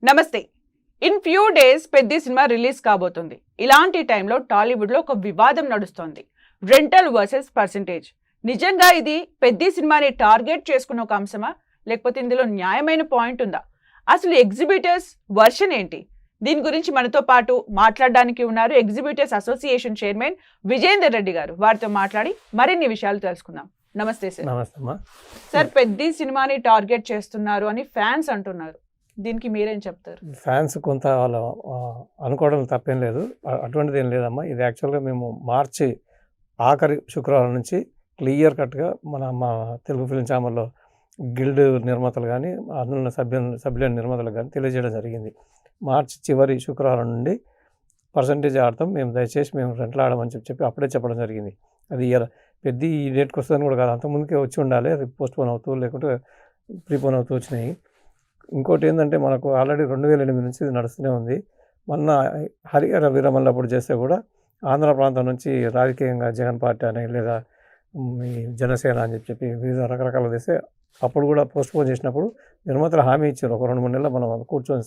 నమస్తే. In few days పెద్ద cinema release కాబోతుంది. ఇలాంటి టైంలో టాలీవుడ్లో ఒక వివాదం నడుస్తోంది. Rental versus percentage. నిజంగా ఇది పెద్ద సినిమాని టార్గెట్ చేసుకున్న ఒక అంశమా, లేకపోతే ఇందులో న్యాయమైన పాయింట్ ఉందా? అసలు ఎగ్జిబిటర్స్ వర్షన్ ఏంటి? దీని గురించి మనతో పాటు మాట్లాడడానికి ఉన్నారు exhibitors association chairman Vijender Reddy గారు. వారితో మాట్లాడి మరిన్ని విషయాలు తెలుసుకుందాం. నమస్తే సార్. నమస్తే అమ్మా. సార్, పెద్ద సినిమాని టార్గెట్ చేస్తున్నారు అని ఫ్యాన్స్ అంటున్నారు. దీనికి మీరేం చెప్తారు? ఫ్యాన్స్ కొంత వాళ్ళ అనుకోవడం తప్పేం లేదు, అటువంటిది ఏం లేదమ్మా. ఇది యాక్చువల్గా మేము మార్చి ఆఖరి శుక్రవారం నుంచి క్లియర్ కట్గా మా తెలుగు ఫిలిం ఛాంబర్లో గిల్డ్ నిర్మాతలు కానీ అందులో సభ్యులైన నిర్మాతలు కానీ తెలియజేయడం జరిగింది. మార్చి చివరి శుక్రవారం నుండి పర్సంటేజ్ ఆడతాం, మేము దయచేసి మేము రెంట్లు ఆడమని చెప్పి అప్పుడే చెప్పడం జరిగింది. అది పెద్ద ఈ డేట్కి వస్తుందని కూడా కాదు, అంతకుముందుకే వచ్చి ఉండాలి. అది పోస్ట్పోన్ అవుతూ లేకుంటే ప్రీపోన్ అవుతూ వచ్చినాయి. ఇంకోటి ఏంటంటే మనకు ఆల్రెడీ 2008 నుంచి ఇది నడుస్తూనే ఉంది. మొన్న హరిహర వీరమల్లు అప్పుడు చేస్తే కూడా ఆంధ్ర ప్రాంతం నుంచి రాజకీయంగా జగన్ పార్టీ అని లేదా ఈ జనసేన అని చెప్పి వివిధ రకరకాలు చేస్తే అప్పుడు కూడా పోస్ట్పోన్ చేసినప్పుడు నిర్మాతలు హామీ ఇచ్చారు, ఒక 2-3 నెలలు మనం కూర్చొని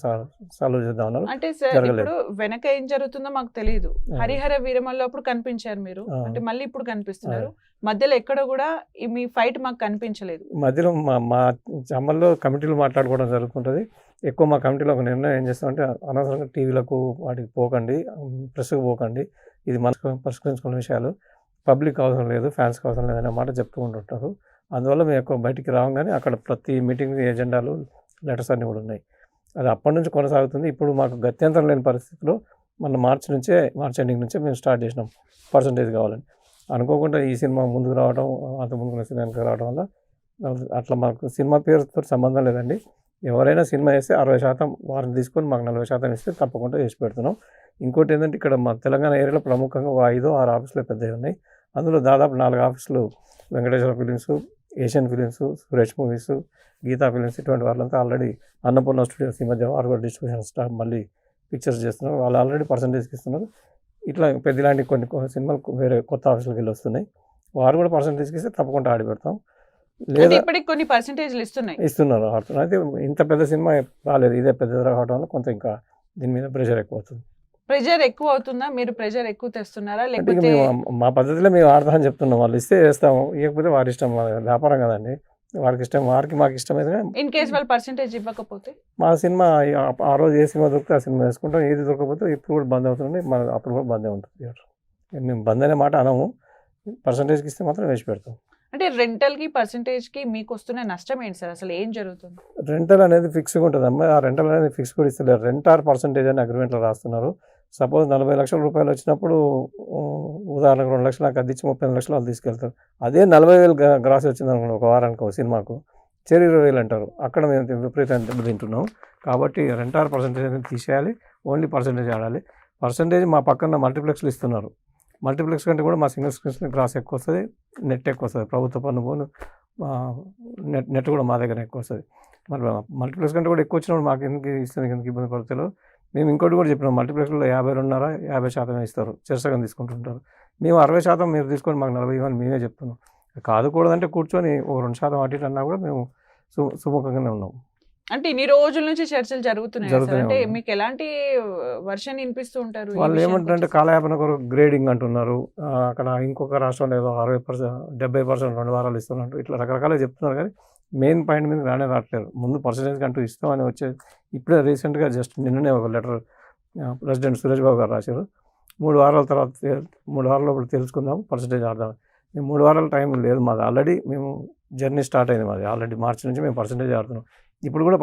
సాల్వ్ చేద్దాం అన్నారు. అంటే సార్, ఇప్పుడు వెనక ఏం జరుగుతుందో మాకు తెలియదు. హరిహర వీరమల్లు అప్పుడు కనిపించారు మీరు, అంటే మళ్ళీ ఇప్పుడు కనిపిస్తున్నారు. మధ్యలో ఎక్కడ కూడా మీ ఫైట్ మాకు కనిపించలేదు. మధ్యలో మా ఛాంబర్లో కమిటీలు మాట్లాడుకోవడం జరుగుతుంటుంది. ఎక్కువ మా కమిటీలో ఒక నిర్ణయం ఏం చేస్తామంటే, అనవసరంగా టీవీలకు వాటికి పోకండి, ప్రెస్కి పోకండి, ఇది మనకు పరిష్కరించుకున్న విషయాలు, పబ్లిక్ అవసరం లేదు, ఫ్యాన్స్కి అవసరం లేదనే మాట చెప్తూ ఉంటుంటారు. అందువల్ల మేము ఎక్కువ బయటికి రాగానే అక్కడ ప్రతి మీటింగ్ ఎజెండాలు లెటర్స్ అన్నీ కూడా ఉన్నాయి. అది అప్పటి నుంచి కొనసాగుతుంది. ఇప్పుడు మాకు గత్యంతరం లేని పరిస్థితిలో మన మార్చి ఎండింగ్ నుంచే మేము స్టార్ట్ చేసినాం పర్సంటేజ్ కావాలని. అనుకోకుండా ఈ సినిమా ముందుకు రావడం, అంత ముందుకు సినిమాకి రావడం వల్ల అట్లా మాకు సినిమా పేరుతో సంబంధం లేదండి. ఎవరైనా సినిమా వేస్తే 60% వారిని తీసుకొని మాకు 40% ఇస్తే తప్పకుండా చేసి పెడుతున్నాం. ఇంకోటి ఏంటంటే, ఇక్కడ మా తెలంగాణ ఏరియాలో ప్రముఖంగా 5-6 ఆఫీసులు పెద్దవి ఉన్నాయి. అందులో దాదాపు 4 ఆఫీసులు Venkateswara films, Asian films, Suresh movies, Geetha films, ఇటువంటి వాళ్ళంతా ఆల్రెడీ అన్నపూర్ణ స్టూడియోస్ ఈ మధ్య వారు కూడా డిస్ట్రిబ్యూషన్ స్టాఫ్ మళ్ళీ పిక్చర్స్ చేస్తున్నారు. వాళ్ళు ఆల్రెడీ పర్సంటేజ్కి ఇస్తున్నారు. ఇట్లా పెద్ద ఇలాంటి కొన్ని సినిమాలు వేరే కొత్త ఆఫీసులకు వెళ్ళి వస్తున్నాయి. వారు కూడా పర్సంటేజ్కి ఇస్తే తప్పకుండా ఆడి పెడతాం. లేదా ఇప్పటికి కొన్ని పర్సంటేజ్లు ఇస్తున్నారు. ఆడుతున్నారు. అయితే ఇంత పెద్ద సినిమా రాలేదు, ఇదే పెద్దది రావడం వల్ల కొంత ఇంకా దీని మీద ప్రెషర్ ఎక్కువ అవుతుంది. ప్రెషర్ ఎక్కువ అవుతుందా? మీరు ప్రెషర్ ఎక్కువ తెస్తున్నారా? లేకపోతే మా పద్ధతిలో మేము ఆడతామని చెప్తున్నాం. వాళ్ళు ఇస్తే వేస్తాము, ఇవ్వకపోతే వారి ఇష్టం. వ్యాపారం కదండి, వారికి ఇష్టం, మాకు ఇష్టమైతే. ఇన్ కేస్ వాళ్ళు పర్సంటేజ్ ఇవ్వకపోతే మా సినిమా ఆ రోజు ఏ సినిమా దొరికితే ఆ సినిమా వేసుకుంటాం. ఏది దొరకకపోతే ఇప్పుడు కూడా బంద్ అవుతుంది, అప్పుడు కూడా బందే ఉంటుంది. మేము బంద్ అనే మాట అనము, పర్సంటేజ్కి ఇస్తే మాత్రం వేసి పెడతాం. అంటే రెంటల్కి పర్సంటేజ్కి మీకు వస్తున్న నష్టం ఏంటి సార్? అసలు ఏం జరుగుతుంది? రెంటల్ అనేది ఫిక్స్గా ఉంటుంది అమ్మా. ఆ రెంటల్ అనేది ఫిక్స్ కూడా ఇస్తలేరు. రెంట్ ఆర్ పర్సంటేజ్ అని అగ్రిమెంట్లో రాస్తున్నారు. సపోజ్ 40 లక్షల రూపాయలు వచ్చినప్పుడు ఉదాహరణకు 2 లక్షలు నాకు అద్దిచ్చి 30 లక్షలు వాళ్ళు తీసుకెళ్తారు. అదే 40,000 గ్రాస్ వచ్చింది అనుకోండి ఒక వారానికి, ఒక సినిమాకు చెరి 20,000 అంటారు. అక్కడ మేము విపరీతంగా దెబ్బతింటున్నాం. కాబట్టి రెంట్ ఆర్ పర్సంటేజ్ అనేది తీసేయాలి, ఓన్లీ పర్సంటేజ్ ఆడాలి. పర్సంటేజ్ మా పక్కన మల్టీప్లెక్స్లు ఇస్తున్నారు. మల్టీప్లెక్స్ కంటే కూడా మా సింగిల్ స్క్రీన్స్ గ్రాస్ ఎక్కువ వస్తుంది, నెట్ ఎక్కువ వస్తుంది. ప్రభుత్వ పన్ను పోను నెట్ కూడా మా దగ్గర ఎక్కువ వస్తుంది. మరి మల్టీప్లెక్స్ కంటే కూడా ఎక్కువ వచ్చినప్పుడు మాకు ఎందుకు ఇస్తుంది, ఎందుకు ఇబ్బంది పడతారు. మేము ఇంకోటి కూడా చెప్పినాం, మల్టీప్లెక్స్లో 50% ఇస్తారు, చెరసగం తీసుకుంటుంటారు. మేము 60% మీరు తీసుకొని మాకు 40 ఇవ్వని మేమే చెప్తున్నాం. కాదుకూడదంటే కూర్చొని ఒక 2% అటు ఇటు అన్నా కూడా మేము సుముఖంగానే ఉన్నాం. అంటే ఇన్ని రోజుల నుంచి చర్చలు జరుగుతున్నాయి. అంటే మీకు ఎలాంటి వర్షన్ వినిపిస్తూ ఉంటారు? వాళ్ళు ఏమంటారంటే కాలయాపన కొరకు గ్రేడింగ్ అంటున్నారు. అక్కడ ఇంకొక రాష్ట్రంలో ఏదో 60%, 70% 2 వారాలు ఇస్తున్నారు. ఇట్లా రకరకాలుగా చెప్తున్నారు. కానీ మెయిన్ పాయింట్ మీద రావట్లేదు. ముందు పర్సంటేజ్ అంటూ ఇస్తామని వచ్చేది. ఇప్పుడే రీసెంట్గా జస్ట్ నిన్ననే ఒక లెటర్ ప్రెసిడెంట్ సురేష్ బాబు గారు రాశారు. 3 వారాల తర్వాత 3 వారాల లోపల తెలుసుకుందాం, పర్సంటేజ్ ఆడదాం. మేము 3 వారాల టైం లేదు మాది. ఆల్రెడీ మేము జర్నీ స్టార్ట్ అయింది మాది. ఆల్రెడీ మార్చి నుంచి మేము పర్సంటేజ్ ఆడుతున్నాం. ఇప్పుడు కూడా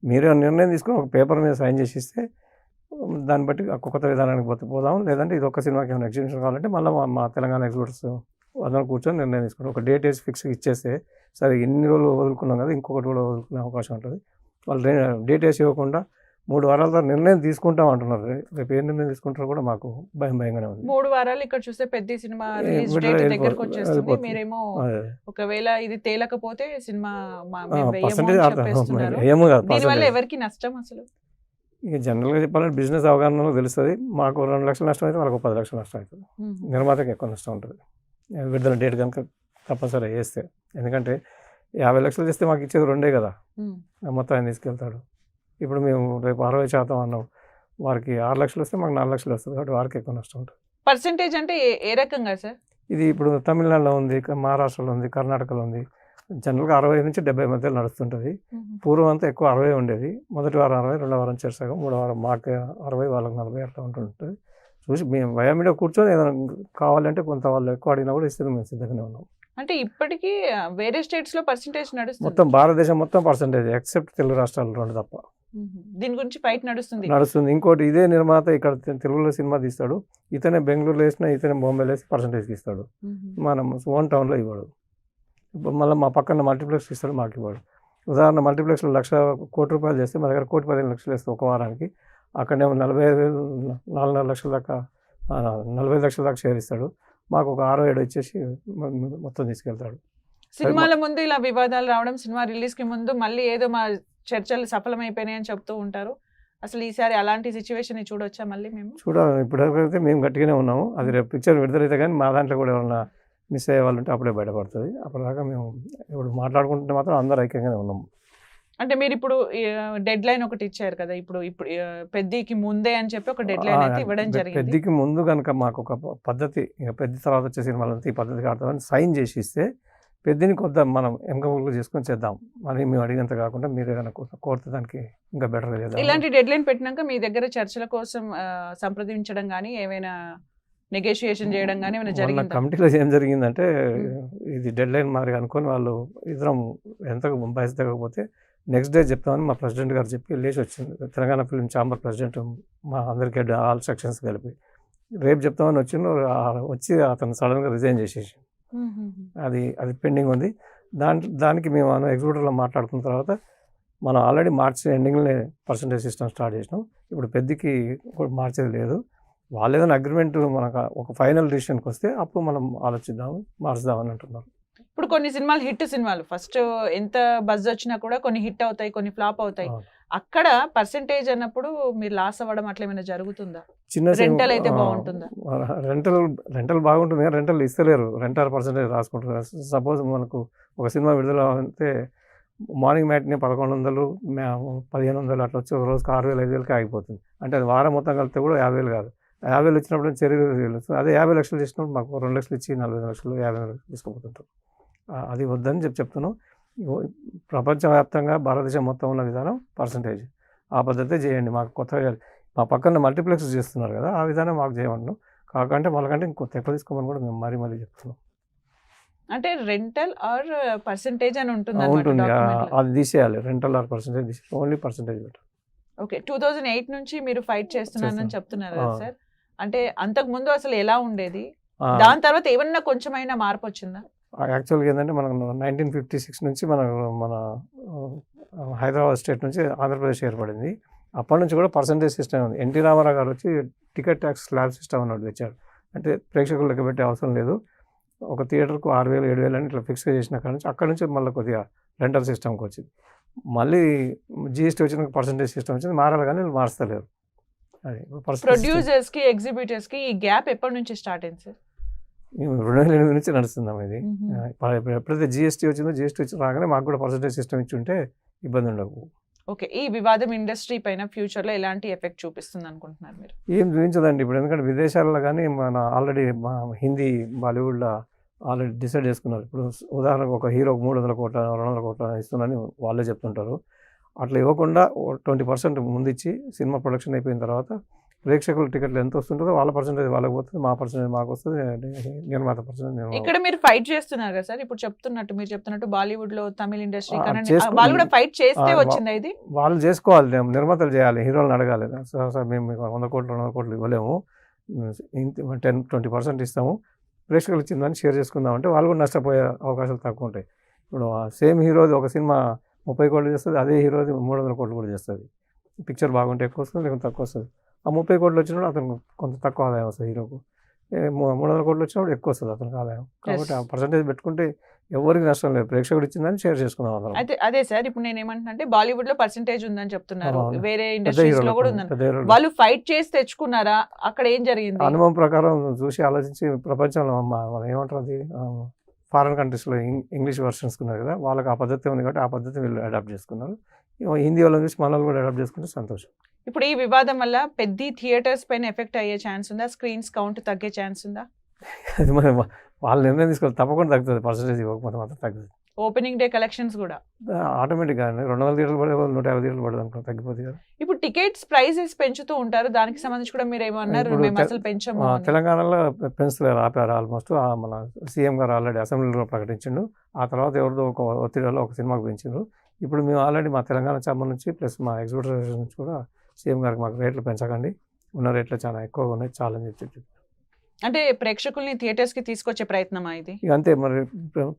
మీరే నిర్ణయం తీసుకొని ఒక పేపర్ మీద సైన్ చేసి ఇస్తే దాన్ని బట్టి కొత్త విధానానికి పోదాం. లేదంటే ఇది ఒక్క సినిమాకి ఏమైనా ఎగ్జిబిషన్ కావాలంటే మళ్ళీ మా తెలంగాణ ఎగ్జిబిటర్స్ అందరం కూర్చొని నిర్ణయం తీసుకుంటాం. ఒక డేట్ వేసి ఫిక్స్గా ఇచ్చేస్తే సరే ఇన్ని రోజులు వదులుకున్నాం కదా, ఇంకొకటి కూడా వదులుకునే అవకాశం ఉంటుంది. వాళ్ళు డేట్ వేసి ఇవ్వకుండా 3 వారాల తర్వాత నిర్ణయం తీసుకుంటాం అంటున్నారు. రేపు ఏ నిర్ణయం తీసుకుంటారో కూడా మాకు భయంగానే ఉంది. 3 వారాలు ఇక్కడ చూస్తే పెద్ద సినిమా రిలీజ్ డేట్ దగ్గరకు వచ్చేస్తుంది. మీరేమో ఒకవేళ ఇది తేలకపోతే సినిమా దీనివల్ల ఎవరికి నష్టం? అసలు ఇక జనరల్గా చెప్పాలంటే బిజినెస్ అవగాహనలో తెలుస్తుంది. మాకు 2 లక్షల నష్టం అయితే వాళ్ళకు 10 లక్షల నష్టం అవుతుంది. నిర్మాతకి ఎక్కువ నష్టం ఉంటుంది విడుదల డేట్ కనుక తప్పనిసరి వేస్తే. ఎందుకంటే 50 లక్షలు చేస్తే మాకు ఇచ్చేది 2 కదా, మొత్తం ఆయన తీసుకెళ్తాడు. ఇప్పుడు మేము రేపు 60% అన్నాం, వారికి 6 లక్షలు వస్తే మాకు 4 లక్షలు వస్తుంది, కాబట్టి వారికి ఎక్కువ నష్టం ఉంటుంది. పర్సెంటేజ్ అంటే ఏ రకంగా సార్? ఇది ఇప్పుడు తమిళనాడులో ఉంది, మహారాష్ట్రలో ఉంది, కర్ణాటకలో ఉంది. జనరల్గా 60 నుంచి 70 మధ్యలో నడుస్తుంటుంది. పూర్వం అంతా ఎక్కువ 60 ఉండేది. మొదటి వారం 60, రెండో వారం చెరసగం, మూడో వారం మాకు 60, వాళ్ళకి 40 అట్లా ఉంటుంటుంది. చూసి మేము వయా కూర్చొని ఏదైనా కావాలంటే కొంత వాళ్ళు ఎక్కువ అడిగినా కూడా ఇస్తే మేము సిద్ధంగానే ఉన్నాం. అంటే ఇప్పటికీ వేరే స్టేట్స్ లో పర్సెంటేజ్ నడుస్తుంది, మొత్తం భారతదేశం మొత్తం పర్సెంటేజ్ ఎక్సెప్ట్ తెలుగు రాష్ట్రాలు 2 తప్ప దీని గురించి ఫైట్ నడుస్తుంది. ఇంకోటి, ఇదే నిర్మాత ఇక్కడ తెలుగులో సినిమా తీస్తాడు, ఇతనే బెంగళూరులో వేసినా ఇతనే బాంబేలో వేసి పర్సెంటేజ్కి ఇస్తాడు. మనం ఓన్ టౌన్లో ఇవ్వడు. ఇప్పుడు మళ్ళీ మా పక్కన మల్టీప్లెక్స్ ఇస్తాడు, మాకు ఇవ్వడు. ఉదాహరణ మల్టీప్లెక్స్లో 1,00,00,000 కోటి రూపాయలు చేస్తే మా దగ్గర 1,15 లక్షలు వేస్తాం ఒక వారానికి. అక్కడనేమో 45,000, 4 లక్షల దాకా 45 లక్షల దాకా షేర్ ఇస్తాడు. మాకు ఒక 6-7 ఇచ్చేసి మొత్తం తీసుకెళ్తాడు. సినిమాల ముందు ఇలా వివాదాలు రావడం, సినిమా రిలీజ్ కి ముందు మళ్ళీ ఏదో మా చర్చలు సఫలమైపోయినాయని చెప్తూ ఉంటారు. అసలు ఈసారి అలాంటి సిచ్యువేషన్ చూడొచ్చా మళ్ళీ మేము? చూడాలి. ఇప్పటికైతే మేము గట్టిగానే ఉన్నాము. అది రేపు పిక్చర్ విడుదలైతే కానీ మా దాంట్లో కూడా ఎవరైనా మిస్ అయ్యే వాళ్ళు ఉంటే అప్పుడే బయటపడుతుంది. అప్పటిదాకా మేము ఇప్పుడు మాట్లాడుకుంటే మాత్రం అందరూ ఐక్యంగానే ఉన్నాము. అంటే మీరు ఇప్పుడు డెడ్ లైన్ ఒకటి ఇచ్చారు కదా, ఇప్పుడు పెద్దికి ముందే అని చెప్పి ఒక డెడ్ లైన్ అయితే ఇవ్వడం జరిగింది. పెద్దికి ముందు కనుక మాకు ఒక పద్ధతి, ఇక పెద్ద తర్వాత వచ్చే సినిమాలంతా ఈ పద్ధతి ఆడతామని సైన్ చేసి ఇస్తే పెద్దని కొద్దిగా మనం ఎంకబుల్గా చేసుకొని చేద్దాం. మరి మేము అడిగినంత కాకుండా మీరు ఏదైనా కోరితే దానికి ఇంకా బెటర్గా చేద్దాం. ఇలాంటి డెడ్ లైన్ పెట్టినాక మీ దగ్గర చర్చల కోసం సంప్రదించడం కానీ ఏమైనా నెగోషియేషన్ చేయడం కానీ ఏమైనా జరిగింది? కమిటీలో ఏం జరిగిందంటే ఇది డెడ్ లైన్ మరి అనుకొని వాళ్ళు ఇద్దరం ఎంత బయట తగ్గకపోతే నెక్స్ట్ డే చెప్తామని మా ప్రెసిడెంట్ గారు చెప్పి లేచి వచ్చింది. తెలంగాణ ఫిల్మ్ ఛాంబర్ ప్రెసిడెంట్ మా అందరికీ ఆల్ సెక్షన్స్ కలిపి రేపు చెప్తామని వచ్చి అతను సడన్గా రిజైన్ చేసేసి అది పెండింగ్ ఉంది. దానికి మేము ఎగ్జిక్యూటివ్లో మాట్లాడుకున్న తర్వాత మనం ఆల్రెడీ మార్చి ఎండింగ్లోనే పర్సంటేజ్ సిస్టమ్ స్టార్ట్ చేసినాం. ఇప్పుడు పెద్దకి మార్చేది లేదు. వాళ్ళు ఏదైనా అగ్రిమెంట్ మనకు ఒక ఫైనల్ డిసిషన్కి వస్తే అప్పుడు మనం ఆలోచిద్దాము, మార్చుదామని అంటున్నారు. ఇప్పుడు కొన్ని సినిమాలు హిట్ సినిమాలు ఫస్ట్ ఎంత బజ్ వచ్చినా కూడా కొన్ని హిట్ అవుతాయి, కొన్ని ఫ్లాప్ అవుతాయి. అక్కడ పర్సెంటేజ్ అన్నప్పుడు మీరు లాస్ అవ్వడం అట్లా ఏమైనా జరుగుతుందా? చిన్న రెంటల్ అయితే బాగుంటుందా? రెంటల్ బాగుంటుంది, రెంటల్ ఇస్తలేరు, రెంటల్ పర్సెంటేజ్ రాసుకుంటున్నారు. సపోజ్ మనకు ఒక సినిమా విడుదల అంటే మార్నింగ్ మ్యాట్ని 1,100, 1,500 అట్లా వచ్చి ఒక రోజుకి 6,000, 5,000కి ఆగిపోతుంది. అంటే అది వారం మొత్తం కలిపితే కూడా 50,000 కాదు. 50,000 వచ్చినప్పుడు చెరువు అదే 50 లక్షలు చేసినప్పుడు మాకు 2 లక్షలు ఇచ్చి 45 లక్షలు 50 లక్షలు తీసుకుపోతుంటారు. అది వద్దని చెప్తున్నాం. ప్రపంచవ్యాప్తంగా భారతదేశం మొత్తం ఉన్న విధానం పర్సంటేజ్, ఆ పద్ధతే చేయండి. మాకు కొత్తగా మా పక్కన మల్టీప్లెక్స్ చేస్తున్నారు కదా, ఆ విధానం మాకు చేయమంటున్నాం. కాకంటే వాళ్ళకంటే ఇంకొంత ఎక్కువ తీసుకోమని కూడా మేము మరీ చెప్తున్నాం. అంటే రెంటల్ ఆర్ పర్సంటేజ్ అని ఉంటుంది, అది తీసేయాలి. రెంటల్ ఆర్ పర్సంటేజ్ తీసేసి ఓన్లీ పర్సంటేజ్ పెట్టాలి. ఓకే, 2008 నుంచి మీరు ఫైట్ చేస్తున్నారని చెప్తున్నారు కదా సార్. అంటే అంతకు ముందు అసలు ఎలా ఉండేది, దాని తర్వాత ఏమన్నా కొంచెమైనా మార్పు వచ్చిందా? యాక్చువల్గా ఏంటంటే మనం 1956 నుంచి మన హైదరాబాద్ స్టేట్ నుంచి ఆంధ్రప్రదేశ్ ఏర్పడింది. అప్పటి నుంచి కూడా పర్సంటేజ్ సిస్టమ్ ఉంది. ఎన్టీ రామారావు గారు వచ్చి టికెట్ ట్యాక్స్ స్లాబ్ సిస్టమ్ అన్నట్టు తెచ్చారు. అంటే ప్రేక్షకులు లెక్క పెట్టే అవసరం లేదు, ఒక థియేటర్కు 6,000, 7,000 అని ఇట్లా ఫిక్స్ చేసిన కాడ నుంచి అక్కడ నుంచి మళ్ళీ కొద్దిగా రెంటల్ సిస్టమ్కి వచ్చింది. మళ్ళీ జిఎస్టీ వచ్చిన పర్సంటేజ్ సిస్టమ్ వచ్చింది. మారాలి కానీ మారుస్తలేరు. అది ప్రొడ్యూసర్స్కి, ఎగ్జిబిటర్స్కి ఈ గ్యాప్ ఎప్పటి నుంచి స్టార్ట్ అయింది సార్? 2008 నుంచి నడుస్తున్నాం ఇది. ఎప్పుడైతే జిఎస్టీ వచ్చిందో, జిఎస్టీ వచ్చి రాగానే మాకు కూడా పర్సంటేజ్ సిస్టమ్ ఇచ్చి ఉంటే ఇబ్బంది ఉండవు. ఓకే, ఈ వివాదం ఇండస్ట్రీ పైన ఫ్యూచర్లో ఎలాంటి ఎఫెక్ట్ చూపిస్తుంది అనుకుంటున్నారు మీరు? ఏం చూపించదండి ఇప్పుడు, ఎందుకంటే విదేశాల్లో కానీ మన ఆల్రెడీ హిందీ, బాలీవుడ్లో ఆల్రెడీ డిసైడ్ చేసుకున్నారు. ఇప్పుడు ఉదాహరణకు ఒక హీరోకి 300 కోట్ల 200 కోట్ల ఇస్తున్నారని వాళ్ళే చెప్తుంటారు. అట్లా ఇవ్వకుండా 20% ముందు ఇచ్చి సినిమా ప్రొడక్షన్ అయిపోయిన తర్వాత ప్రేక్షకుల టికెట్లు ఎంత వస్తుంటుందో వాళ్ళ పర్సెంటేజ్ వాళ్ళకి పోతుంది, మా పర్సెంటేజ్ మాకు వస్తుంది, నిర్మాత పర్సెంటేజ్. ఇక్కడ మీరు ఫైట్ చేస్తున్నారు కదా సార్, ఇప్పుడు మీరు చెప్తున్నట్టు బాలీవుడ్ లో తమిళ ఇండస్ట్రీ వాళ్ళు కూడా ఫైట్ చేస్తే వచ్చింది ఇది. వాళ్ళు చేసుకోవాలి, నిర్మాతలు చేయాలి, హీరోలను అడగాలి. సార్ మేము 100 కోట్లు 200 కోట్లు ఇవ్వలేము, 10-20% ఇస్తాము, ప్రేక్షకులు ఇచ్చిందని షేర్ చేసుకుందామంటే వాళ్ళు కూడా నష్టపోయే అవకాశాలు తక్కువ ఉంటాయి. ఇప్పుడు సేమ్ హీరోది ఒక సినిమా 30 కోట్లు చేస్తుంది, అదే హీరోది 300 కోట్లు కూడా చేస్తుంది. పిక్చర్ బాగుంటే ఎక్కువ వస్తుంది, లేకపోతే తక్కువ వస్తుంది. ఆ 30 కోట్లు వచ్చినప్పుడు అతను కొంత తక్కువ ఆదాయం వస్తుంది, హీరోకు 300 కోట్లు వచ్చినప్పుడు ఎక్కువ వస్తుంది అతనికి ఆదాయం. కాబట్టి ఆ పర్సంటేజ్ పెట్టుకుంటే ఎవరికి నష్టం లేదు, ప్రేక్షకుడు ఇచ్చిందని షేర్ చేసుకున్నాం అందరం. అయితే అదే సార్, ఇప్పుడు నేను ఏమంటున్నా అంటే బాలీవుడ్ లో పర్సంటేజ్ ఉందని చెప్తున్నారు, వేరే ఇండస్ట్రీస్ లో కూడా ఉందని. వాళ్ళు ఫైట్ చేసి తెచ్చుకున్నారా, అక్కడ ఏం జరిగింది? అనుభవం ప్రకారం చూసి ఆలోచించి ప్రపంచంలో ఏమంటారు అది ఫారెన్ కంట్రీస్లో ఇంగ్లీష్ వర్షన్స్ ఉన్నారు కదా, వాళ్ళకి ఆ పద్ధతి ఉంది కాబట్టి ఆ పద్ధతి వీళ్ళు అడాప్ట్ చేసుకున్నారు. హిందీ వాళ్ళని చూసి మన వాళ్ళు కూడా అడాప్ట్ చేసుకుంటే సంతోషం. ఇప్పుడు ఈ వివాదం వల్ల పెద్ద థియేటర్స్ పైన ఎఫెక్ట్ అయ్యే ఛాన్స్ ఉందా? స్క్రీన్స్ కౌంట్ తగ్గే ఛాన్స్ ఉందా? అది మరి వాళ్ళు నిర్ణయం తీసుకోవాలి, తప్పకుండా తగ్గుతుంది. పర్సెంటేజ్ ఇవ్వకపోతే మాత్రం తగ్గుతుంది. ఓపెనింగ్ డే కలెక్షన్స్ కూడా ఆటోమేటిక్గా 200 థియేటర్లు పడే 150 థియేటర్లు పడదు అనుకో, తగ్గిపోతుంది కదా. ఇప్పుడు టికెట్స్ ప్రైసెస్ పెంచుతూ ఉంటారు, దానికి సంబంధించి కూడా మీరు ఏమన్నారు, ఇప్పుడు మేము అసలు పెంచము అని. తెలంగాణలో పెంచుతలేరు, ఆపారు ఆల్మోస్ట్. మన సీఎం గారు ఆల్రెడీ అసెంబ్లీలో ప్రకటించిండు. ఆ తర్వాత ఎవరిదో ఒక ఒత్తిడిలో ఒక సినిమాకి పెంచిండ్రు. ఇప్పుడు మేము ఆల్రెడీ మా తెలంగాణ ఛాంబర్ నుంచి ప్లస్ మా ఎగ్జిబిటర్ నుంచి కూడా సీఎం గారికి మాకు రేట్లు పెంచకండి, ఉన్న రేట్లు చాలా ఎక్కువగా ఉన్నాయి చాలా అని చెప్పి. అంటే ప్రేక్షకుల్ని థియేటర్స్ కి తీసుకొచ్చే ప్రయత్నమా ఇది? ఇక అంతే మరి,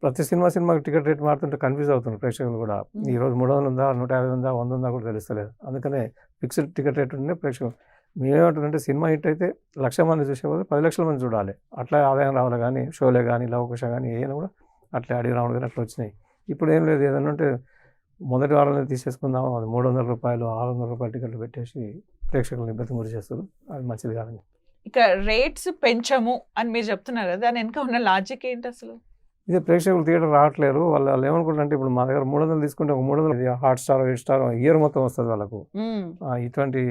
ప్రతి సినిమాకి టికెట్ రేట్ మారుతుంటే కన్ఫ్యూజ్ అవుతున్నారు ప్రేక్షకులు కూడా. ఈరోజు 300 ఉందా, 150 ఉందా, 100 ఉందా కూడా తెలుస్తలేదు. అందుకనే ఫిక్స్డ్ టికెట్ రేట్ ఉంటే ప్రేక్షకులు మేమేమంటారంటే, సినిమా హిట్ అయితే 1,00,000 మంది చూసేవాళ్ళు 10 లక్షల మంది చూడాలి, అట్లా ఆదాయం రావాలి. కానీ షోలే కానీ లవకుశ కానీ ఏమైనా కూడా అట్లా అడిగి రావడం కానీ అట్లా వచ్చినాయి. ఇప్పుడు ఏం లేదు, ఏదన్నా ఉంటే మొదటి వారంలో తీసేసుకుందాం, అది 300 రూపాయలు 600 రూపాయలు టికెట్లు పెట్టేసి ప్రేక్షకులను ఇబ్బంది గురి చేస్తారు. అది మంచిది కాదని. ఇక రేట్స్ పెంచము అని మీరు చెప్తున్నారు కదా, దాని వెనక ఉన్న లాజిక్ ఏంటి అసలు? ఇదే ప్రేక్షకులు థియేటర్ రావట్లేరు. వాళ్ళు ఏమనుకుంటారంటే, ఇప్పుడు మా దగ్గర 300 తీసుకుంటే ఒక 300 హాట్‌స్టార్, హిట్‌స్టార్ ఇయర్ మొత్తం వస్తుంది వాళ్ళకు. ఇటువంటి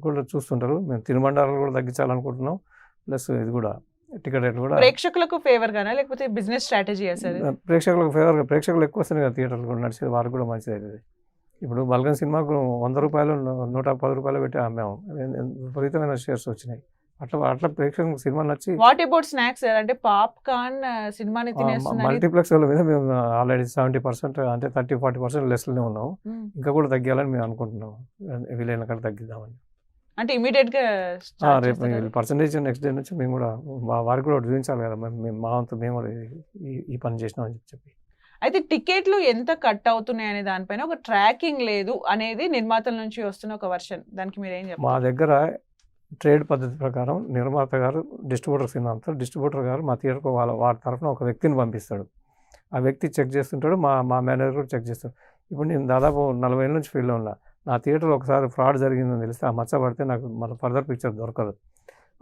కూడా చూస్తుంటారు. మేము తినుబండారాలు కూడా తగ్గించాలనుకుంటున్నాం. ప్లస్ ఇది కూడా టికెట్ రేట్లు కూడా ప్రేక్షకులకు ఫేవర్ గానా లేకపోతే బిజినెస్ స్ట్రాటజీ సార్? ప్రేక్షకులకు ఫేవర్గా, ప్రేక్షకులు ఎక్కువ వస్తున్నాయి కదా థియేటర్లు కూడా నడిచేది, వారికి కూడా మంచిది అవుతుంది. ఇప్పుడు బల్గన్ సినిమాకు 100 రూపాయలు 110 రూపాయలు పెట్టి అమ్మాము, విపరీతమైన షేర్స్ వచ్చినాయి. అట్లా ప్రేక్షకులకు సినిమా నచ్చి. What about snacks sir? అంటే పాప్కార్న్ సినిమాని తినేస్తున్నారు. మల్టీప్లెక్స్ మీద మేము ఆల్రెడీ 70% అంటే 30-40% లెస్లోనే ఉన్నాం. ఇంకా కూడా తగ్గాలని మేము అనుకుంటున్నాం, వీలైన కాడ తగ్గిద్దామని. అంటే ఇమీడియట్ గా రేపు పర్సంటేజ్ నెక్స్ట్ డే నుంచి మేము కూడా వారికి కూడా చూపించాలి కదా, మేము మా వంతు మేము కూడా ఈ పని చేసినాం అని చెప్పి. అయితే టికెట్లు ఎంత కట్ అవుతున్నాయి అనే దానిపైన ఒక ట్రాకింగ్ లేదు అనేది నిర్మాతల నుంచి వస్తున్న ఒక వర్షన్, దానికి మీరు ఏం చెప్తారు? మా దగ్గర ట్రేడ్ పద్ధతి ప్రకారం నిర్మాత గారు డిస్ట్రిబ్యూటర్ సినిమా అంటారు. డిస్ట్రిబ్యూటర్ గారు మా థియేటర్కు వారి తరఫున ఒక వ్యక్తిని పంపిస్తాడు. ఆ వ్యక్తి చెక్ చేస్తుంటాడు, మా మేనేజర్ కూడా చెక్ చేస్తాడు. ఇప్పుడు నేను దాదాపు 40 ఏళ్ళ నుంచి ఫీల్డ్లో ఉన్నా. నా థియేటర్లో ఒకసారి ఫ్రాడ్ జరిగిందని తెలిస్తే ఆ మచ్చ పడితే నాకు మన ఫర్దర్ పిక్చర్ దొరకదు.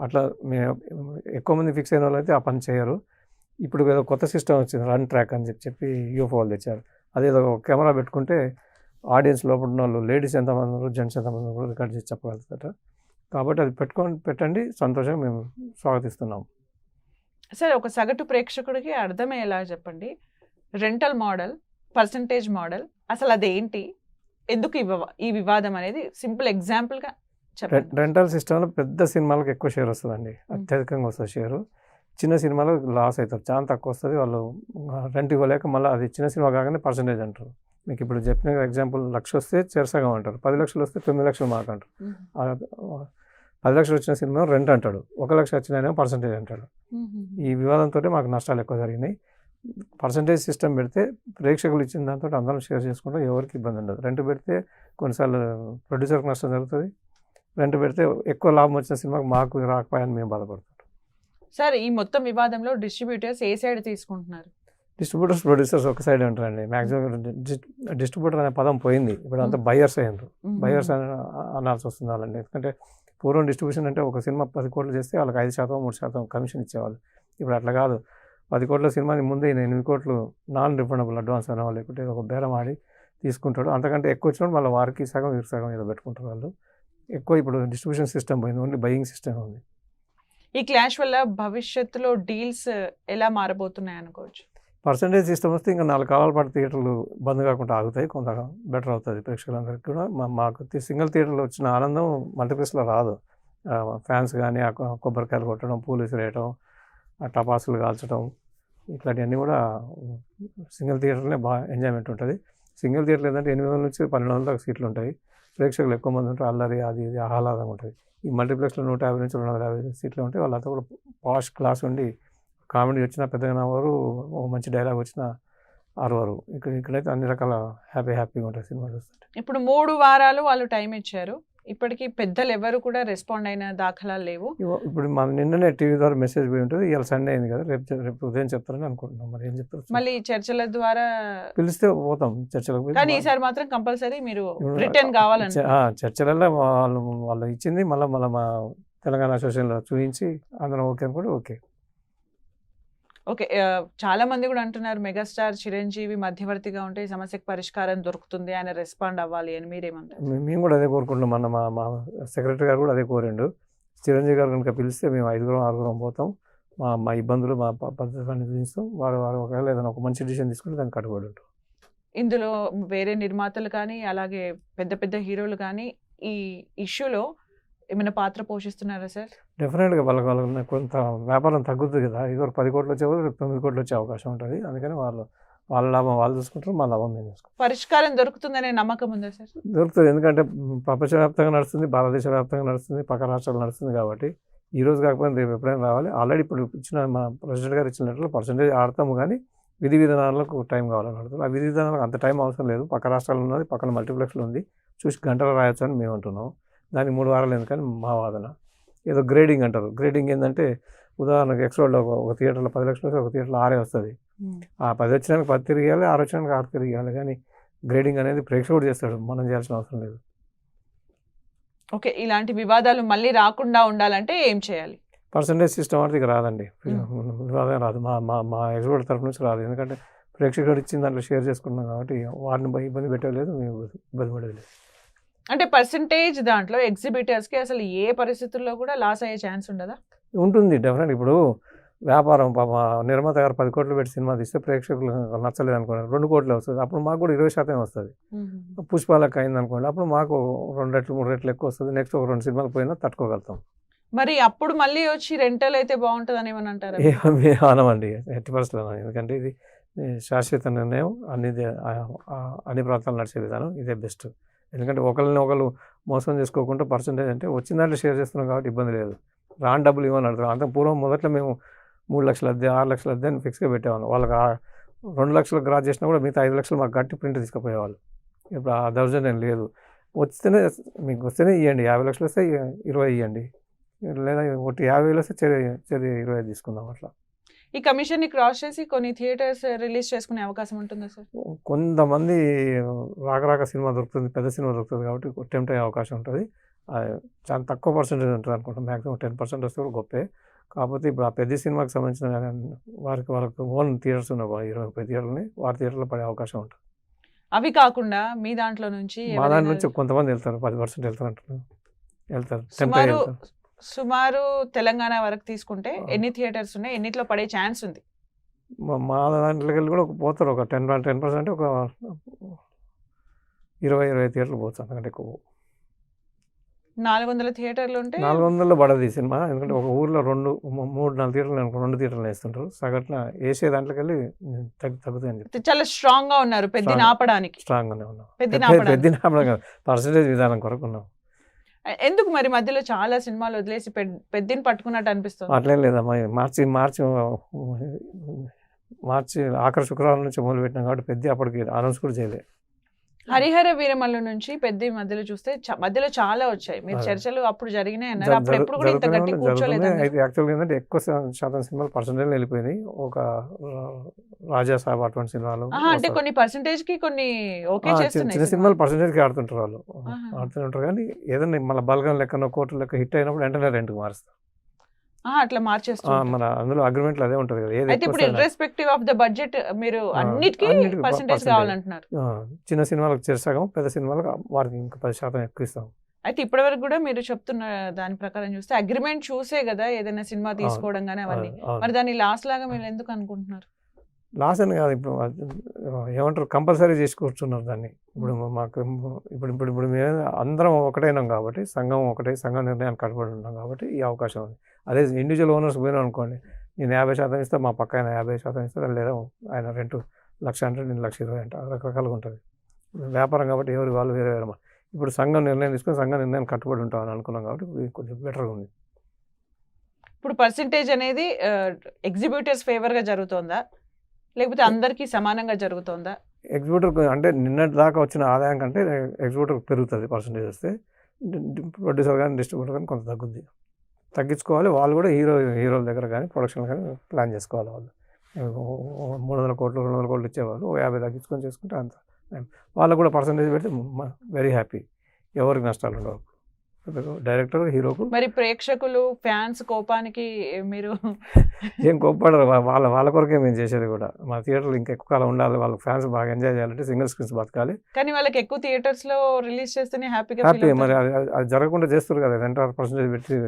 అట్లా ఎక్కువ మంది ఫిక్స్ అయిన వాళ్ళు అయితే ఆ పని చేయరు. ఇప్పుడు ఏదో కొత్త సిస్టమ్ వచ్చింది, రన్ ట్రాక్ అని చెప్పి యూఎఫ్ఓ వాళ్ళు తెచ్చారు. అదేదో కెమెరా పెట్టుకుంటే ఆడియన్స్ లోపల ఉన్న వాళ్ళు లేడీస్ ఎంతమంది ఉన్నారు, జెంట్స్ ఎంతమంది ఉన్నారు రికార్డ్ చేసి చెప్పగలుగుతారు. కాబట్టి అది పెట్టండి, సంతోషంగా మేము స్వాగతిస్తున్నాం. సార్, ఒక సగటు ప్రేక్షకుడికి అర్థమయ్యేలా చెప్పండి, రెంటల్ మోడల్, పర్సంటేజ్ మోడల్ అసలు అదేంటి, ఎందుకు ఈ వివాదం అనేది సింపుల్ ఎగ్జాంపుల్గా చెప్పండి. రెంటల్ సిస్టంలో పెద్ద సినిమాలకు ఎక్కువ షేర్ వస్తుందండి, అత్యధికంగా వస్తుంది షేరు. చిన్న సినిమాలో లాస్ అవుతారు, చాలా తక్కువ వస్తుంది. వాళ్ళు రెంట్ ఇవ్వలేక మళ్ళీ అది చిన్న సినిమా కాగానే పర్సంటేజ్ అంటారు. మీకు ఇప్పుడు చెప్పిన ఎగ్జాంపుల్ 1,00,000 వస్తే చెరసగం అంటారు, 10 లక్షలు వస్తే 9 లక్షలు మాకు అంటారు. 10 లక్షలు వచ్చిన సినిమా రెంట్ అంటాడు, 1 లక్ష వచ్చిన పర్సంటేజ్ అంటాడు. ఈ వివాదంతో మాకు నష్టాలు ఎక్కువ జరిగినాయి. పర్సంటేజ్ సిస్టమ్ పెడితే ప్రేక్షకులు ఇచ్చిన దాంతో అందరం షేర్ చేసుకుంటాం, ఎవరికి ఇబ్బంది ఉండదు. రెంట్ పెడితే కొన్నిసార్లు ప్రొడ్యూసర్కి నష్టం జరుగుతుంది, రెంట్ పెడితే ఎక్కువ లాభం వచ్చిన సినిమాకి మాకు రాకపోయాని మేము బాధపడుతుంటాం. సార్, ఈ మొత్తం వివాదంలో డిస్ట్రిబ్యూటర్స్ ఏ సైడ్ తీసుకుంటున్నారు? డిస్ట్రిబ్యూటర్స్ ప్రొడ్యూసర్స్ ఒక సైడ్ ఉంటారండి. మ్యాక్సిమం డిస్ట్రిబ్యూటర్ అనే పదం పోయింది, ఇప్పుడు అంతా బయర్స్ అయ్యారు. బయర్స్ అనాల్సి వస్తుంది వాళ్ళండి. ఎందుకంటే పూర్వం డిస్ట్రిబ్యూషన్ అంటే ఒక సినిమా 10 కోట్లు చేస్తే వాళ్ళకి 5%, 3% కమిషన్ ఇచ్చేవాళ్ళు. ఇప్పుడు అట్లా కాదు, 10 కోట్ల సినిమాని ముందే 8 కోట్లు నాన్ రిఫండబుల్ అడ్వాన్స్ అనో లేకుంటే ఒక బేరం ఆడి తీసుకుంటాడు. అంతకంటే ఎక్కువ వచ్చినప్పుడు మళ్ళీ వారికి సగం వీరికి సగం ఏదో పెట్టుకుంటారు వాళ్ళు. ఎక్కువ ఇప్పుడు డిస్ట్రిబ్యూషన్ సిస్టమ్ పోయింది, ఓన్లీ బయింగ్ సిస్టమ్ ఉంది. ఈ క్లాష్ వల్ల భవిష్యత్తులో డీల్స్ ఎలా మారబోతున్నాయి అనుకోవచ్చు? పర్సంటేజ్ సిస్టమ్ వస్తే ఇంకా 4 కాలాల పాటు థియేటర్లు బంద్ కాకుండా ఆగుతాయి, కొంత బెటర్ అవుతుంది ప్రేక్షకులందరికీ కూడా. మాకు సింగిల్ థియేటర్లో వచ్చిన ఆనందం మల్టీప్లెక్స్లో రాదు. ఫ్యాన్స్ కానీ కొబ్బరికాయలు కొట్టడం, పూలు విసిరేయటం, టపాసులు కాల్చడం, ఇట్లాంటివన్నీ కూడా సింగిల్ థియేటర్లోనే బాగా ఎంజాయ్మెంట్ ఉంటుంది. సింగిల్ థియేటర్ ఏంటంటే 800 నుంచి 1200 దాకా సీట్లు ఉంటాయి, ప్రేక్షకులు ఎక్కువ మంది ఉంటారు, అల్లరి అది ఇది ఆహ్లాదంగా ఉంటుంది. ఈ మల్టీప్లెక్స్లో 150 నుంచి 250 సీట్లు ఉంటాయి, వాళ్ళంతా కూడా పాష్ క్లాస్ ఉండి కామెడీ వచ్చినా పెద్దగా నవ్వరు, మంచి డైలాగ్ వచ్చినా అరవరు. ఇక్కడైతే అన్ని రకాల హ్యాపీగా ఉంటుంది సినిమా చూస్తుంటే. ఇప్పుడు 3 వారాలు వాళ్ళు టైం ఇచ్చారు, ఇప్పటికీ పెద్దలు ఎవరు కూడా రెస్పాండ్ అయిన దాఖలాలు లేవు. ఇప్పుడు మన నిన్ననే టీవీ ద్వారా మెసేజ్ పోయి ఉంటుంది, ఇవాళ సండే అయింది కదా, రేపు ఉదయం చెప్తారని అనుకుంటున్నాం. మరి ఏం చెప్తారు? మళ్ళీ చర్చల ద్వారా పిలిస్తే పోతాం చర్చలకు. కానీ ఈసారి మాత్రం కంపల్సరీ మీరు రిటర్న్ కావాలని. చర్చలలో వాళ్ళు ఇచ్చింది మళ్ళీ మా తెలంగాణ అసోసియేషన్లో చూపించి అందరం ఓకే అనుకుంటే ఓకే. ఓకే. చాలా మంది కూడా అంటున్నారు మెగాస్టార్ చిరంజీవి మధ్యవర్తిగా ఉంటే ఈ సమస్యకు పరిష్కారం దొరుకుతుంది, ఆయన రెస్పాండ్ అవ్వాలి అని. మీరేమంటారు? మేము కూడా అదే కోరుకుంటున్నాం. మన మా మా సెక్రటరీ గారు కూడా అదే కోరిండు. చిరంజీవి గారు కనుక పిలిస్తే మేము 5 పోతాం. మా ఇబ్బందులు మా పద్ధతులన్నీ చూపిస్తాం. వారు ఒకవేళ ఏదైనా ఒక మంచి డిసిషన్ తీసుకుంటే దానికి కట్టుబడి ఉంటాం. ఇందులో వేరే నిర్మాతలు కానీ, అలాగే పెద్ద పెద్ద హీరోలు కానీ ఈ ఇష్యూలో ఏమైనా పాత్ర పోషిస్తున్నారా సార్? డెఫినెట్గా వాళ్ళకి కొంత వ్యాపారం తగ్గుతుంది కదా. ఇదివరకు 10 కోట్లు వచ్చేవారు రేపు 9 కోట్లు వచ్చే అవకాశం ఉంటుంది. అందుకని వాళ్ళ లాభం వాళ్ళు చూసుకుంటారు, మా లాభం మేము చూసుకుంటాం. పరిష్కారం దొరుకుతుందనే నమ్మకం ఉందా సార్? దొరుకుతుంది. ఎందుకంటే ప్రపంచవ్యాప్తంగా నడుస్తుంది, భారతదేశ వ్యాప్తంగా నడుస్తుంది, పక్క రాష్ట్రాలు నడుస్తుంది కాబట్టి ఈ రోజు కాకపోతే రేపు ఎప్పుడైనా రావాలి. ఆల్రెడీ ఇప్పుడు ఇచ్చిన మా ప్రెసిడెంట్ గారు ఇచ్చిన లెటర్లో పర్సెంటేజ్ ఆడతాము, కానీ విధి విధానాలకు టైం కావాలని అడుగుతారు. ఆ విధి విధానాలకు అంత టైం అవసరం లేదు. పక్క రాష్ట్రాలు ఉన్నది, పక్కన మల్టీప్లెక్స్లో ఉంది, చూసి గంటలు రాయొచ్చు అని మేము అంటున్నాం. దానికి 3 వారాలు ఎందుకని మా వాదన. ఏదో గ్రేడింగ్ అంటారు. గ్రేడింగ్ ఏంటంటే ఉదాహరణకు ఎక్స్‌రోడ్‌లో ఒక థియేటర్లో 10 లక్షలు వస్తే ఒక థియేటర్లో 6 వస్తుంది. ఆ 10 వచ్చినాక 10 తిరిగేయాలి, 6 వచ్చినాక 6 తిరిగేయాలి. కానీ గ్రేడింగ్ అనేది ప్రేక్షకుడు చేస్తాడు, మనం చేయాల్సిన అవసరం లేదు. ఓకే. ఇలాంటి వివాదాలు మళ్ళీ రాకుండా ఉండాలంటే ఏం చేయాలి? పర్సంటేజ్ సిస్టమ్ అనేది ఇక రాదండి. వివాదం రాదు. మా మా మా ఎక్స్‌రోడ్ తరఫు నుంచి రాదు. ఎందుకంటే ప్రేక్షకుడు ఇచ్చిన దాంట్లో షేర్ చేసుకుంటున్నాం కాబట్టి వారిని ఇబ్బంది పెట్టలేదు, మేము ఇబ్బంది పడేది లేదు. అంటే పర్సెంటేజ్ దాంట్లో ఎగ్జిబిటర్స్కి అసలు ఏ పరిస్థితుల్లో కూడా లాస్ అయ్యే ఛాన్స్ ఉండదా? ఉంటుంది డెఫినెట్. ఇప్పుడు వ్యాపారం నిర్మాత గారు 10 కోట్లు పెట్టి సినిమా తీస్తే ప్రేక్షకులు నచ్చలేదు అనుకోండి, 2 కోట్లు వస్తుంది. అప్పుడు మాకు కూడా 20% వస్తుంది. పుష్పాలకు అయింది అనుకోండి, అప్పుడు మాకు 2 రెట్లు 3 రెట్లు ఎక్కువ వస్తుంది. నెక్స్ట్ ఒక 2 సినిమాలు పోయినా తట్టుకోగలుగుతాం. మరి అప్పుడు మళ్ళీ వచ్చి రెంటల్ అయితే బాగుంటుందని ఏమని అంటారా? అనమండి, ఎట్టి పరిస్థితులు అనం. ఎందుకంటే ఇది శాశ్వత నిర్ణయం. అన్ని ప్రాంతాలు నడిచే విధానం ఇదే బెస్ట్. ఎందుకంటే ఒకళ్ళు మోసం చేసుకోకుండా పర్సంటేజ్ అంటే వచ్చిన దాంట్లో షేర్ చేస్తున్నాం కాబట్టి ఇబ్బంది లేదు. రాని డబ్బులు ఇవ్వని అడుగుతాం. అంత పూర్వం మొదట్లో మేము 3 లక్షల అద్దె, 6 లక్షల అద్దె అని ఫిక్స్గా పెట్టేవాళ్ళం. వాళ్ళకి 2 లక్షలు గ్రాస్ చేసినా కూడా మిగతా 5 లక్షలు మాకు గట్టి ప్రింట్ తీసుకుపోయేవాళ్ళు. ఇప్పుడు ఆ దౌర్జన్యం లేదు. వస్తేనే మీకు వస్తేనే ఇవ్వండి. 50 లక్షలు వస్తే 20 ఇవ్వండి, లేదా ఒకటి 50,000 వస్తే చెరి 25 తీసుకుందాం. అట్లా ఈ కమిషన్ని క్రాస్ చేసి కొన్ని థియేటర్స్ రిలీజ్ చేసుకునే అవకాశం ఉంటుందా సార్? కొంతమంది రాక సినిమా దొరుకుతుంది, పెద్ద సినిమా దొరుకుతుంది కాబట్టి టెంప్ట్ అయ్యే అవకాశం ఉంటుంది. చాలా తక్కువ పర్సెంటేజ్ ఉంటుంది అనుకుంటాం. మ్యాక్సిమం 10% వస్తే కూడా గొప్పే. కాకపోతే ఇప్పుడు ఆ పెద్ద సినిమాకి సంబంధించిన వాళ్ళకి ఓన్ థియేటర్స్ ఉన్నాయి, 20-30 థియేటర్లని, వారి థియేటర్లో పడే అవకాశం ఉంటుంది. అవి కాకుండా మీ దాంట్లో నుంచి మా దాంట్లో నుంచి కొంతమంది వెళ్తారు, 10% వెళ్తారు అంటున్నారు, వెళ్తారు. సుమారు తెలంగాణ వరకు తీసుకుంటే ఎన్ని థియేటర్స్ ఉన్నాయి, ఎన్నిట్లో పడే ఛాన్స్ ఉంది? మా దాంట్లోకి వెళ్ళి కూడా పోతారు. ఒక 10% ఒక 20-25 థియేటర్లు పోతారు, అంతకంటే ఎక్కువ. 400 థియేటర్లు ఉంటే 400లో పడదు ఈ సినిమా. ఎందుకంటే ఒక ఊర్లో 3-4 థియేటర్లు అనుకో, 2 థియేటర్లు వేస్తుంటారు. సగటున వేసే దాంట్లోకి వెళ్ళి తగ్గుతాయి అని చెప్పి చాలా స్ట్రాంగ్ గా ఉన్నారు పెద్దిని ఆపడానికి. స్ట్రాంగ్గానే ఉన్నాం. పెద్దిని ఆపడం పర్సంటేజ్ విధానం కొరకు ఉన్నాం. ఎందుకు మరి మధ్యలో చాలా సినిమాలు వదిలేసి పెద్దిని పట్టుకున్నట్టు అనిపిస్తుంది? అట్లేం లేదమ్మా. మార్చి ఆఖరి శుక్రవారం నుంచి మొదలు పెట్టినాం కాబట్టి పెద్ద అప్పటికి అనౌన్స్ కూడా చేయలేదు. హరిహర వీరమల్లు నుంచి పెద్ద మధ్యలో చూస్తే మధ్యలో చాలా వచ్చాయి. మీరు చర్చలు అప్పుడు జరిగినాయి అన్నారు. అప్పుడు ఎప్పుడు కూడా ఇంత గట్టి కూర్చోలేదు. యాక్చువల్గా ఏంటంటే ఎక్కువ శాతం సినిమాలు పర్సంటేజ్ వెళ్ళిపోయినాయి. ఒక రాజా సాబ్ అటువంటి సినిమాలు అంటే కొన్ని పర్సంటేజ్ కి కొన్ని ఓకే చేస్తున్నాయి. చిన్న సినిమాలు పర్సంటేజ్ కి ఆడుతుంటారు వాళ్ళు, ఆడుతుంటారు. కానీ ఏదైనా మళ్ళీ బల్గం లెక్కనో కోర్టు లెక్క హిట్ అయినప్పుడు వెంటనే రెంట్కి మారుస్తారు. అట్లా మార్చేస్తారు. మన అందులో అగ్రిమెంట్లో అదే ఉంటుంది కదా. అయితే ఇప్పుడు ఇర్రెస్పెక్టివ్ ఆఫ్ ద బడ్జెట్ మీరు అన్నిటికీ పర్సంటేజ్ కావాలంటున్నారు. చిన్న సినిమాలకు సగం, పెద్ద సినిమాలకు వారికి ఇంకా 10% ఎక్కువ ఇస్తాం. అయితే ఇప్పటి వరకు కూడా మీరు చెప్తున్న దాని ప్రకారం చూస్తే అగ్రిమెంట్ చూసే కదా ఏదైనా సినిమా తీసుకోవడం కానీ అవన్నీ. మరి దాన్ని లాస్ లాగా మీరు ఎందుకు అనుకుంటున్నారు? లాస్ అని కాదు, ఇప్పుడు ఏమంటారు, కంపల్సరీ చేసి కూర్చున్నారు దాన్ని. ఇప్పుడు మాకు ఇప్పుడు మేము అందరం ఒకటైనాం కాబట్టి, సంఘం ఒకటే, సంఘం నిర్ణయాన్ని కట్టుబడి ఉన్నాం కాబట్టి ఈ అవకాశం ఉంది. అదే ఇండివిజువల్ ఓనర్స్ పోయినా అనుకోండి, నేను 50% ఇస్తా, మా పక్క ఆయన 50% ఇస్తాను, లేదా ఆయన రెంట్ 1,00,000 అంటే నేను 1,20,000 అంట, రకరకాలుగా ఉంటుంది. వ్యాపారం కాబట్టి ఎవరి వాళ్ళు వేరే వేరే. ఇప్పుడు సంఘం నిర్ణయం తీసుకొని సంఘం నిర్ణయం కట్టుబడి ఉంటామని అనుకున్నాం కాబట్టి కొంచెం బెటర్గా ఉంది. ఇప్పుడు పర్సంటేజ్ అనేది ఎగ్జిబ్యూటర్స్ ఫేవర్గా జరుగుతుందా, లేకపోతే అందరికీ సమానంగా జరుగుతుందా? ఎగ్జిబ్యూటర్ అంటే నిన్నటి దాకా వచ్చిన ఆదాయం కంటే ఎగ్జిబ్యూటర్ పెరుగుతుంది పర్సంటేజ్ వస్తే. ప్రొడ్యూసర్ కానీ డిస్ట్రిబ్యూటర్ కానీ కొంత తగ్గుద్ది. తగ్గించుకోవాలి. వాళ్ళు కూడా హీరోల దగ్గర కానీ ప్రొడక్షన్ కానీ ప్లాన్ చేసుకోవాలి. వాళ్ళు 300 కోట్లు 200 కోట్లు ఇచ్చేవాళ్ళు 50 తగ్గించుకొని చేసుకుంటే అంత వాళ్ళకు కూడా పర్సంటేజ్ పెడితే వెరీ హ్యాపీ, ఎవరికి నష్టాలు ఉండవు. డైరెక్టర్ హీరోకు మరి ప్రేక్షకులు ఫ్యాన్స్ కోపానికి మీరు ఏం కోప్పడరు. వాళ్ళ కొరకే మేము చేసేది కూడా. మా థియేటర్లు ఇంకా ఎక్కువ కాలం ఉండాలి, వాళ్ళ ఫ్యాన్స్ బాగా ఎంజాయ్ చేయాలంటే సింగిల్ స్క్రీన్స్ బతకాలి. కానీ వాళ్ళకి ఎక్కువ థియేటర్స్ లో రిలీజ్ చేస్తేనే హ్యాపీగా హ్యాపీ మరి అది జరగకుండా చేస్తారు కదా, 20% పెట్టి.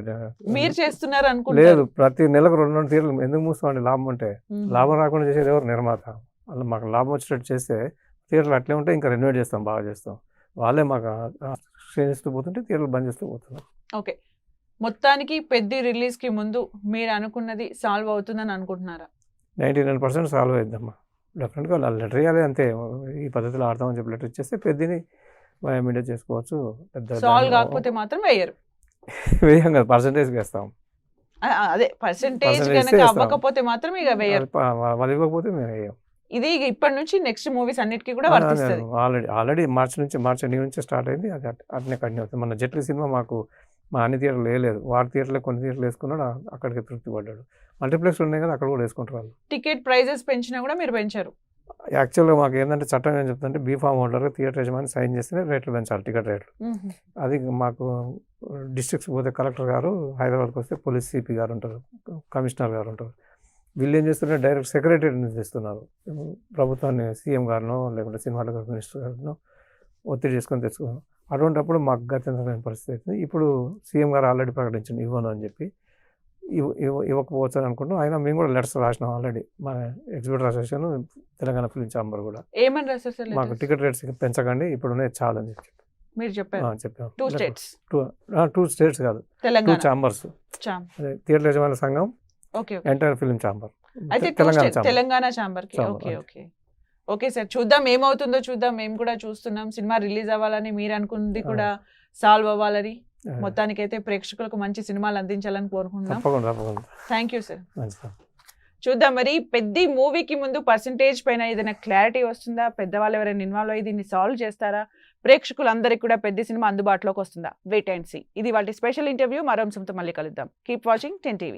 మీరు చేస్తున్నారు అనుకుంటారు. లేదు, ప్రతి నెలకు 2 థియేటర్లు ఎందుకు మూస్తామండి? లాభం ఉంటే. లాభం రాకుండా చేసేది ఎవరు? నిర్మాత. వాళ్ళు మాకు లాభం వచ్చేటట్టు చేస్తే థియేటర్లు అట్లే ఉంటే ఇంకా రెన్యువేట్ చేస్తాం, బాగా చేస్తాం. వాళ్ళే మాకు క్షీణిస్తూ పోతుంటే థియేటర్లు బంద్ చేస్తూ పోతున్నాం. ఓకే, మొత్తానికి పెద్ద రిలీజ్ కి ముందు మీరు అనుకున్నది సాల్వ్ అవుతుందని అనుకుంటున్నారా? 99% సాల్వ్ అయిద్దమ్మా. డెఫినెట్గా లెటర్ ఇవ్వాలి అంతే. ఈ పద్ధతిలో ఆడతామని చెప్పి లెటర్ ఇచ్చేస్తే పెద్దని మీడియా చేసుకోవచ్చు. పెద్ద సాల్వ్ కాకపోతే మాత్రం వేయరు. వేయం కదా, పర్సంటేజ్ వేస్తాం. అదే పర్సెంటేజ్ Percentage కనుక ఇస్తాం. అవ్వకపోతే మాత్రం ఇక వేయరు. వాళ్ళు ఇవ్వకపోతే మేము వేయం. ఇది ఇప్పటి నుంచి నెక్స్ట్ మూవీస్ అన్నిటికీ కూడా వర్తిస్తుంది. ఆల్రెడీ మార్చి ఎండింగ్ నుంచి స్టార్ట్ అయింది. అది అట్నే కంటిన్యూ అవుతుంది. మన జెట్లీ సినిమా మాకు మా అన్ని థియేటర్లు వేయలేదు. వారి థియేటర్లో కొన్ని థియేటర్లు వేసుకున్నాడు, అక్కడికి తృప్తి పడ్డాడు. మల్టీప్లెక్స్ ఉన్నాయి కదా, అక్కడ కూడా వేసుకుంటారు వాళ్ళు. టికెట్ ప్రైజెస్ పెంచినా కూడా మీరు పెంచారు. యాక్చువల్గా మాకు ఏంటంటే చట్టం ఏం చెప్తుంటే బీఫామ్ హోల్డర్గా థియేటర్ యజమాని సైన్ చేస్తేనే రేట్లు పెంచాలి, టికెట్ రేట్లు. అది మాకు డిస్ట్రిక్ట్స్ పోతే కలెక్టర్ గారు, హైదరాబాద్కి వస్తే పోలీస్ సిపి గారు ఉంటారు, కమిషనర్ గారు ఉంటారు. వీళ్ళు ఏం చేస్తున్నారు, డైరెక్ట్ సెక్రటరీ నుంచి తెస్తున్నారు. ప్రభుత్వాన్ని సీఎం గారినో లేకుంటే సినిమాటోగ్రఫీ మినిస్టర్ గారినో ఒత్తిడి చేసుకొని తెచ్చుకున్నాం. అటువంటిప్పుడు మాకు గత్యంతరమైన పరిస్థితి అవుతుంది. ఇప్పుడు సీఎం గారు ఆల్రెడీ ప్రకటించింది ఇవ్వను అని చెప్పి. ఇవ్వకపోవచ్చు అని అనుకుంటాం. అయినా మేము కూడా లెటర్స్ రాసినాం ఆల్రెడీ. మన exhibitor association, Telangana film chamber కూడా ఏమని రాశారు సార్? మాకు టికెట్ రేట్స్ పెంచకండి, ఇప్పుడు ఉన్నాయి చాలు అని చెప్పి మీరు చెప్పారు. చెప్పాం. 2 స్టేట్స్, 2 స్టేట్స్ కాదు, 2 తెలంగాణ ఛాంబర్స్. అదే థియేటర్ యజమానుల సంఘం, ఓకే, ఎంటైర్ ఫిల్మ్ ఛాంబర్, అయితే తెలంగాణ ఛాంబర్ కి. ఓకే ఓకే ఓకే సార్, చూద్దాం ఏమవుతుందో చూద్దాం. మేము కూడా చూస్తున్నాం, సినిమా రిలీజ్ అవ్వాలని, మీరు అనుకున్నది కూడా సాల్వ్ అవ్వాలని. మొత్తానికైతే ప్రేక్షకులకు మంచి సినిమాలు అందించాలని కోరుకుంటున్నాం. Thank you sir. చూద్దాం మరి పెద్ద మూవీకి ముందు పర్సంటేజ్ పైన ఏదైనా క్లారిటీ వస్తుందా? పెద్దవాళ్ళు ఎవరైనా ఇన్వాల్వ్ అయ్యి దీన్ని సాల్వ్ చేస్తారా? ప్రేక్షకులందరికీ కూడా పెద్ద సినిమా అందుబాటులోకి వస్తుందా? Wait and see. ఇది వాటి స్పెషల్ ఇంటర్వ్యూ. మరో అంశంతో మళ్ళీ కలుద్దాం. Keep watching 10 TV.